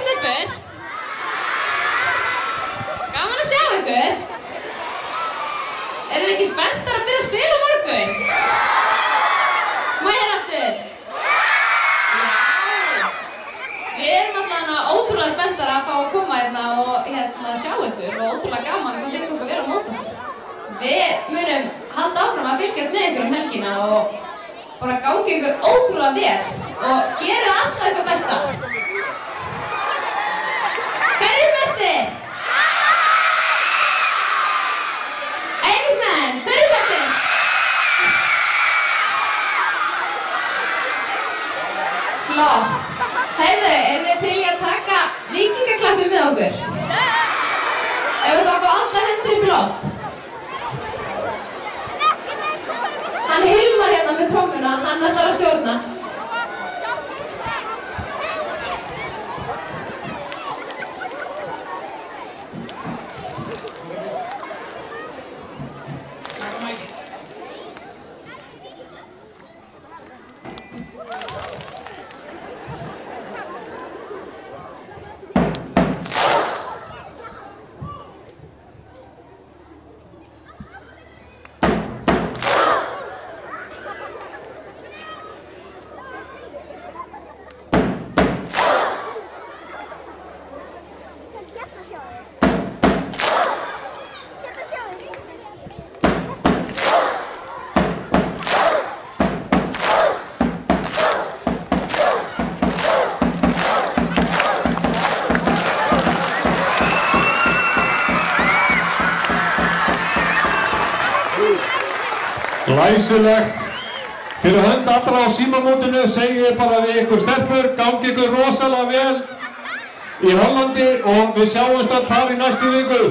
stelpur. Gaman að sjá ykkur. Eru þið ekki spenntar að byrja að spila á morgun? Má ég hér aftur? Já. Við erum alltaf ótrúlega spenntar að fá að koma hérna og sjá ykkur og ótrúlega gaman hvað þið tók að vera á móti okkur. Við munum halda áfram að fylgjast með ykkur helgina og bara gangi ykkur ótrúlega vel og gerið alltaf eitthvað besta. Hver er bestir? Eiríksmenn, hver er bestir? Flott. Heyrðu, erum þið til í að taka víkingaklappi með okkur? Ef við þá fá allar hendur upp í loft. Hann Hilmar hérna með trommuna, hann ætlar að stjórna. Glæsilegt. Fyrir hönd allra á símamótinu segi ég bara við ykkur stelpur, gangi ykkur rosalega vel í Hollandi og við sjáumst þar í næstu viku.